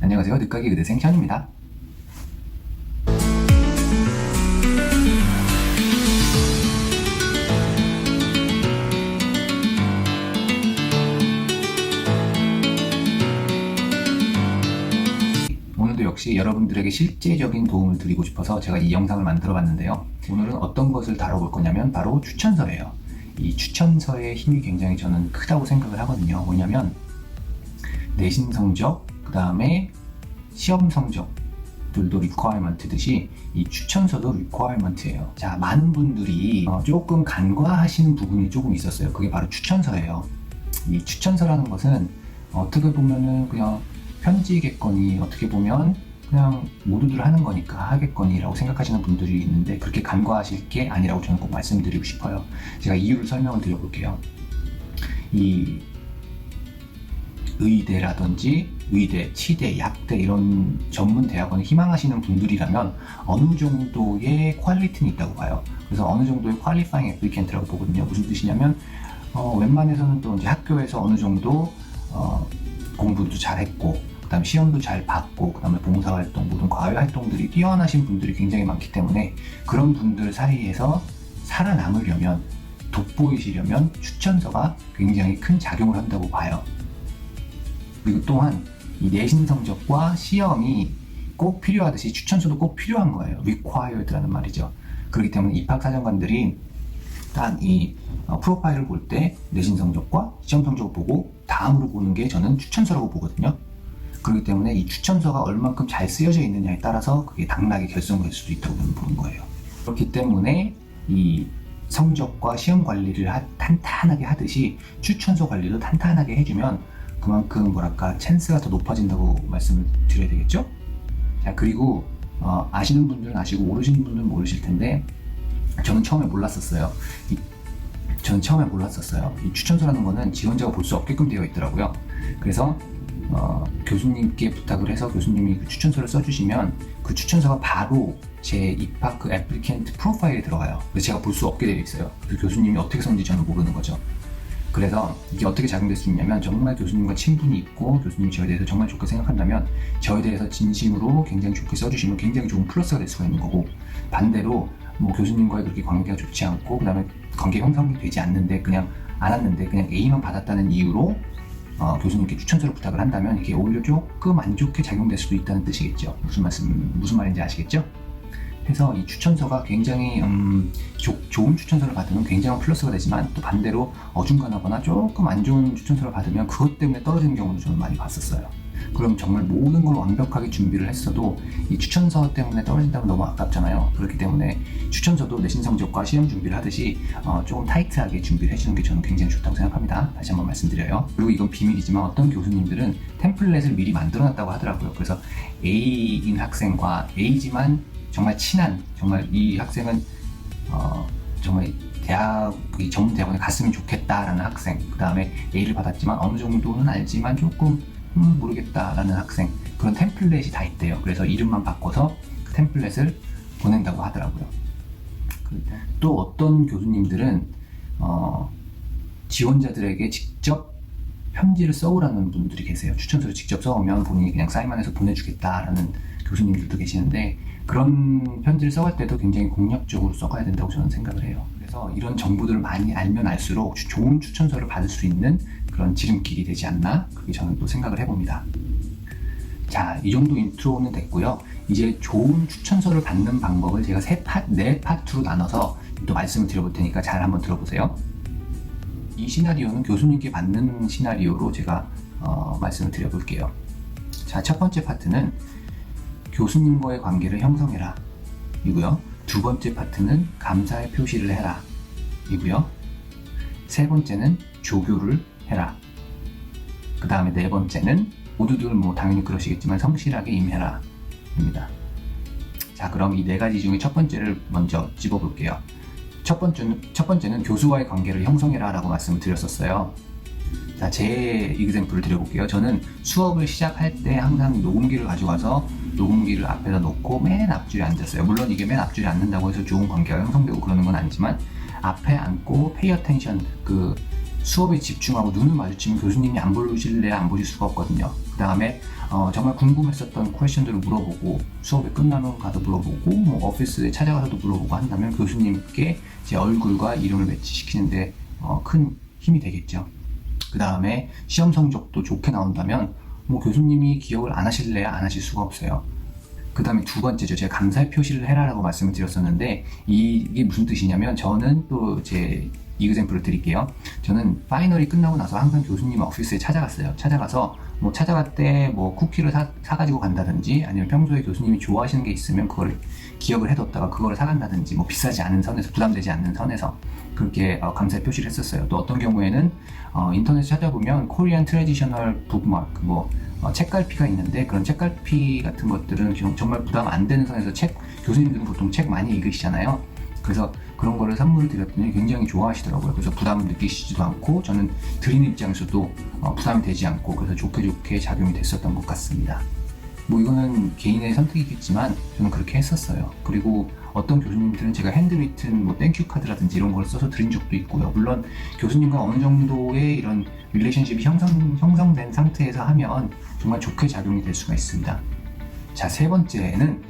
안녕하세요. 늦가기 의대생 현입니다. 오늘도 역시 여러분들에게 실제적인 도움을 드리고 싶어서 제가 이 영상을 만들어 봤는데요. 오늘은 어떤 것을 다뤄볼 거냐면 바로 추천서예요. 이 추천서의 힘이 굉장히 저는 크다고 생각을 하거든요. 뭐냐면 내신 성적, 그 다음에 시험 성적들도 리퀘어먼트듯이 이 추천서도 리퀘어먼트예요. 자, 많은 분들이 조금 간과하시는 부분이 조금 있었어요. 그게 바로 추천서예요. 이 추천서라는 것은 어떻게 보면은 그냥 편지겠거니, 어떻게 보면 그냥 모두들 하는 거니까 하겠거니라고 생각하시는 분들이 있는데 그렇게 간과하실 게 아니라고 저는 꼭 말씀드리고 싶어요. 제가 이유를 설명을 드려볼게요. 이 의대라든지 의대, 치대, 약대 이런 전문 대학원을 희망하시는 분들이라면 어느 정도의 퀄리티는 있다고 봐요. 그래서 어느 정도의 퀄리파잉 애플리켄트라고 보거든요. 무슨 뜻이냐면 웬만해서는 또 이제 학교에서 어느 정도 공부도 잘했고, 그 다음에 시험도 잘 봤고, 그 다음에 봉사활동, 모든 과외 활동들이 뛰어나신 분들이 굉장히 많기 때문에 그런 분들 사이에서 살아남으려면, 돋보이시려면 추천서가 굉장히 큰 작용을 한다고 봐요. 그리고 또한 이 내신 성적과 시험이 꼭 필요하듯이 추천서도 꼭 필요한 거예요. required라는 말이죠. 그렇기 때문에 입학사정관들이 딱 이 프로파일을 볼 때 내신 성적과 시험 성적을 보고 다음으로 보는 게 저는 추천서라고 보거든요. 그렇기 때문에 이 추천서가 얼만큼 잘 쓰여져 있느냐에 따라서 그게 당락이 결정될 수도 있다고 저는 보는 거예요. 그렇기 때문에 이 성적과 시험 관리를 탄탄하게 하듯이 추천서 관리도 탄탄하게 해주면 그만큼 뭐랄까 찬스가 더 높아진다고 말씀을 드려야 되겠죠? 자, 그리고 아시는 분들은 아시고 모르시는 분들은 모르실 텐데 저는 처음에 몰랐었어요. 이 추천서라는 거는 지원자가 볼 수 없게끔 되어 있더라고요. 그래서 교수님께 부탁을 해서 교수님이 그 추천서를 써주시면 그 추천서가 바로 제 입학 그 애플리켄트 프로파일에 들어가요. 그래서 제가 볼 수 없게 되어 있어요. 그래서 교수님이 어떻게 썼는지 저는 모르는 거죠. 그래서 이게 어떻게 작용될 수 있냐면 정말 교수님과 친분이 있고 교수님이 저에 대해서 정말 좋게 생각한다면 저에 대해서 진심으로 굉장히 좋게 써주시면 굉장히 좋은 플러스가 될 수가 있는 거고, 반대로 뭐 교수님과의 그렇게 관계가 좋지 않고 그 다음에 관계 형성이 되지 않는데 그냥 A만 받았다는 이유로 교수님께 추천서를 부탁을 한다면 이게 오히려 조금 안 좋게 작용될 수도 있다는 뜻이겠죠. 무슨 말인지 아시겠죠? 그래서 이 추천서가 굉장히 좋은 추천서를 받으면 굉장한 플러스가 되지만 또 반대로 어중간하거나 조금 안 좋은 추천서를 받으면 그것 때문에 떨어지는 경우도 저는 많이 봤었어요. 그럼 정말 모든 걸 완벽하게 준비를 했어도 이 추천서 때문에 떨어진다면 너무 아깝잖아요. 그렇기 때문에 추천서도 내신 성적과 시험 준비를 하듯이 조금 타이트하게 준비를 해주는 게 저는 굉장히 좋다고 생각합니다. 다시 한번 말씀드려요. 그리고 이건 비밀이지만 어떤 교수님들은 템플릿을 미리 만들어놨다고 하더라고요. 그래서 A인 학생과 A지만 정말 친한, 정말 이 학생은 정말 이 전문 대학원에 갔으면 좋겠다라는 학생, 그 다음에 A를 받았지만 어느 정도는 알지만 조금 모르겠다라는 학생, 그런 템플릿이 다 있대요. 그래서 이름만 바꿔서 그 템플릿을 보낸다고 하더라고요. 또 어떤 교수님들은 지원자들에게 직접 편지를 써오라는 분들이 계세요. 추천서를 직접 써오면 본인이 그냥 사인만 해서 보내주겠다라는 교수님들도 계시는데 그런 편지를 써갈 때도 굉장히 공략적으로 써가야 된다고 저는 생각을 해요. 그래서 이런 정보들을 많이 알면 알수록 좋은 추천서를 받을 수 있는 그런 지름길이 되지 않나, 그렇게 저는 또 생각을 해봅니다. 자, 이 정도 인트로는 됐고요. 이제 좋은 추천서를 받는 방법을 제가 네 파트로 나눠서 또 말씀을 드려볼 테니까 잘 한번 들어보세요. 이 시나리오는 교수님께 받는 시나리오로 제가 말씀을 드려볼게요. 자, 첫 번째 파트는 교수님과의 관계를 형성해라 이고요. 두 번째 파트는 감사의 표시를 해라 이고요. 세 번째는 조교를 해라. 그 다음에 네 번째는 모두들 뭐 당연히 그러시겠지만 성실하게 임해라 입니다. 자, 그럼 이 네 가지 중에 첫 번째를 먼저 짚어볼게요. 첫 번째는 교수와의 관계를 형성해라 라고 말씀을 드렸었어요. 자, 제 이그샘플을 드려볼게요. 저는 수업을 시작할 때 항상 녹음기를 가져가서 녹음기를 앞에다 놓고 맨 앞줄에 앉았어요. 물론 이게 맨 앞줄에 앉는다고 해서 좋은 관계가 형성되고 그러는 건 아니지만 앞에 앉고 pay attention, 수업에 집중하고 눈을 마주치면 교수님이 안 보실래야 안 보실 수가 없거든요. 그 다음에 정말 궁금했었던 퀘션들을 물어보고 수업이 끝나면 가도 물어보고 뭐 오피스에 찾아가서도 물어보고 한다면 교수님께 제 얼굴과 이름을 매치시키는데 큰 힘이 되겠죠. 그 다음에 시험 성적도 좋게 나온다면 뭐 교수님이 기억을 안 하실래야 안 하실 수가 없어요. 그 다음에 두 번째죠. 제가 감사의 표시를 해라라고 말씀을 드렸었는데 이게 무슨 뜻이냐면 저는 또 제 이그샘플을 드릴게요. 저는 파이널이 끝나고 나서 항상 교수님 오피스에 찾아갔어요. 찾아가서 뭐 찾아갈 때 뭐 쿠키를 사가지고 간다든지 아니면 평소에 교수님이 좋아하시는 게 있으면 그거를 기억을 해뒀다가 그거를 사간다든지 뭐 비싸지 않은 선에서 부담되지 않는 선에서 그렇게 감사의 표시를 했었어요. 또 어떤 경우에는 인터넷에 찾아보면 코리안 트래디셔널 북마크 책갈피가 있는데 그런 책갈피 같은 것들은 정말 부담 안 되는 선에서 교수님들은 보통 책 많이 읽으시잖아요. 그래서 그런 거를 선물을 드렸더니 굉장히 좋아하시더라고요. 그래서 부담을 느끼시지도 않고 저는 드리는 입장에서도 부담이 되지 않고 그래서 좋게 작용이 됐었던 것 같습니다. 뭐 이거는 개인의 선택이겠지만 저는 그렇게 했었어요. 그리고 어떤 교수님들은 제가 핸드리튼 뭐 땡큐 카드라든지 이런 걸 써서 드린 적도 있고요. 물론 교수님과 어느 정도의 이런 릴레이션십이 형성된 상태에서 하면 정말 좋게 작용이 될 수가 있습니다. 자, 세 번째는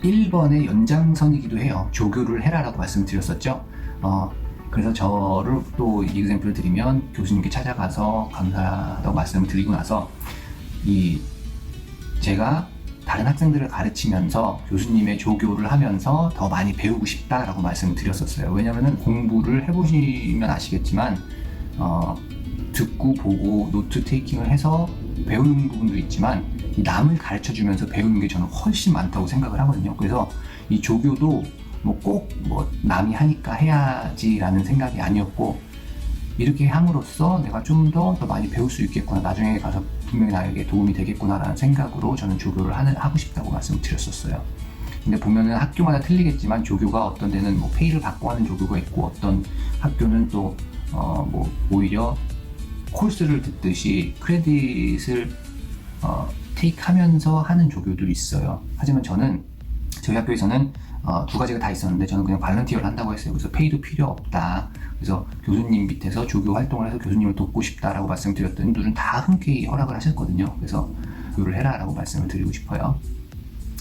1번의 연장선이기도 해요. 조교를 해라라고 말씀드렸었죠. 그래서 저를 또 이그샘플을 드리면 교수님께 찾아가서 감사하다고 말씀을 드리고 나서 제가 다른 학생들을 가르치면서 교수님의 조교를 하면서 더 많이 배우고 싶다라고 말씀을 드렸었어요. 왜냐면은 공부를 해보시면 아시겠지만 듣고 보고 노트 테이킹을 해서 배우는 부분도 있지만 이 남을 가르쳐주면서 배우는 게 저는 훨씬 많다고 생각을 하거든요. 그래서 이 조교도 꼭 남이 하니까 해야지라는 생각이 아니었고 이렇게 함으로써 내가 좀 더 많이 배울 수 있겠구나, 나중에 가서 분명히 나에게 도움이 되겠구나라는 생각으로 저는 조교를 하고 싶다고 말씀을 드렸었어요. 근데 보면은 학교마다 틀리겠지만 조교가 어떤 데는 뭐 페이를 받고 하는 조교가 있고 어떤 학교는 또 오히려 코र्스를 듣듯이 크레딧을 테이크하면서 하는 조교들이 있어요. 하지만 저희 학교에서는 두 가지가 다 있었는데 저는 그냥 발런티어를 한다고 했어요. 그래서 페이도 필요 없다. 그래서 교수님 밑에서 조교 활동을 해서 교수님을 돕고 싶다라고 말씀드렸더니 둘은 다 흔쾌히 허락을 하셨거든요. 그래서 조교를 해라라고 말씀을 드리고 싶어요.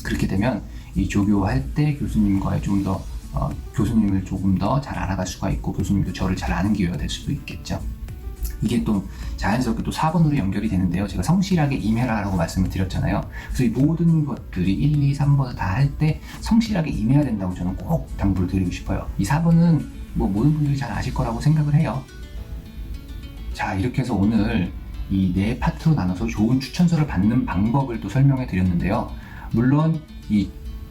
그렇게 되면 이 조교할 때 교수님과의 교수님을 조금 더 잘 알아갈 수가 있고 교수님도 저를 잘 아는 기회가 될 수도 있겠죠. 이게 또 자연스럽게 또 4번으로 연결이 되는데요. 제가 성실하게 임해라라고 말씀을 드렸잖아요. 그래서 이 모든 것들이 1, 2, 3번을 다 할 때 성실하게 임해야 된다고 저는 꼭 당부를 드리고 싶어요. 이 4번은 모든 분들이 잘 아실 거라고 생각을 해요. 자, 이렇게 해서 오늘 이 네 파트로 나눠서 좋은 추천서를 받는 방법을 또 설명해 드렸는데요. 물론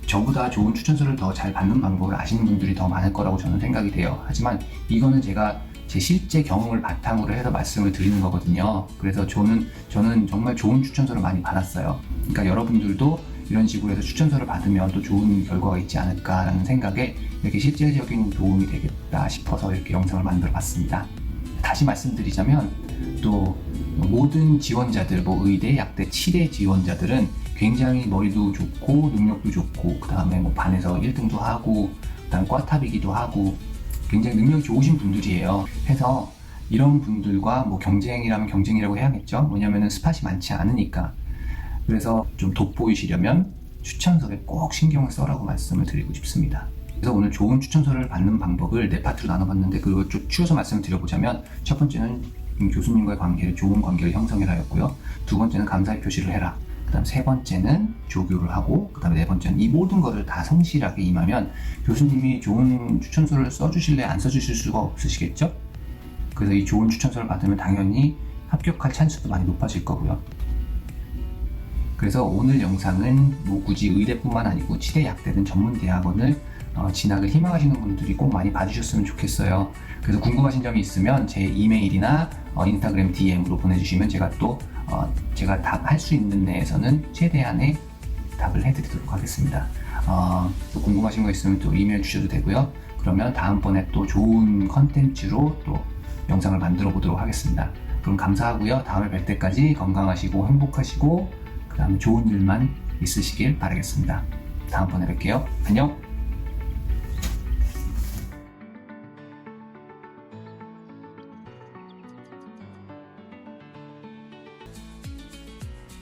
저보다 좋은 추천서를 더 잘 받는 방법을 아시는 분들이 더 많을 거라고 저는 생각이 돼요. 하지만 이거는 제가 제 실제 경험을 바탕으로 해서 말씀을 드리는 거거든요. 그래서 저는 정말 좋은 추천서를 많이 받았어요. 그러니까 여러분들도 이런 식으로 해서 추천서를 받으면 또 좋은 결과가 있지 않을까라는 생각에 이렇게 실질적인 도움이 되겠다 싶어서 이렇게 영상을 만들어 봤습니다. 다시 말씀드리자면 또 모든 지원자들, 의대, 약대, 치대 지원자들은 굉장히 머리도 좋고 능력도 좋고 그 다음에 반에서 1등도 하고 그 다음에 꽈탑이기도 하고 굉장히 능력이 좋으신 분들이에요. 해서 이런 분들과 경쟁이라면 경쟁이라고 해야겠죠. 왜냐면은 스팟이 많지 않으니까. 그래서 좀 돋보이시려면 추천서에 꼭 신경을 써라고 말씀을 드리고 싶습니다. 그래서 오늘 좋은 추천서를 받는 방법을 네 파트로 나눠봤는데 그걸 쭉 추려서 말씀을 드려보자면 첫 번째는 교수님과의 좋은 관계를 형성해라였고요. 두 번째는 감사의 표시를 해라. 그 다음 세 번째는 조교를 하고 그 다음에 네 번째는 이 모든 것을 다 성실하게 임하면 교수님이 좋은 추천서를 써주실래 안 써주실 수가 없으시겠죠? 그래서 이 좋은 추천서를 받으면 당연히 합격할 찬스도 많이 높아질 거고요. 그래서 오늘 영상은 굳이 의대뿐만 아니고 치대, 약대든 전문대학원을 진학을 희망하시는 분들이 꼭 많이 봐주셨으면 좋겠어요. 그래서 궁금하신 점이 있으면 제 이메일이나 인스타그램 DM으로 보내주시면 제가 또 제가 답할 수 있는 내에서는 최대한의 답을 해드리도록 하겠습니다. 또 궁금하신 거 있으면 또 이메일 주셔도 되고요. 그러면 다음번에 또 좋은 컨텐츠로 또 영상을 만들어 보도록 하겠습니다. 그럼 감사하고요. 다음에 뵐 때까지 건강하시고 행복하시고 그 다음에 좋은 일만 있으시길 바라겠습니다. 다음번에 뵐게요. 안녕.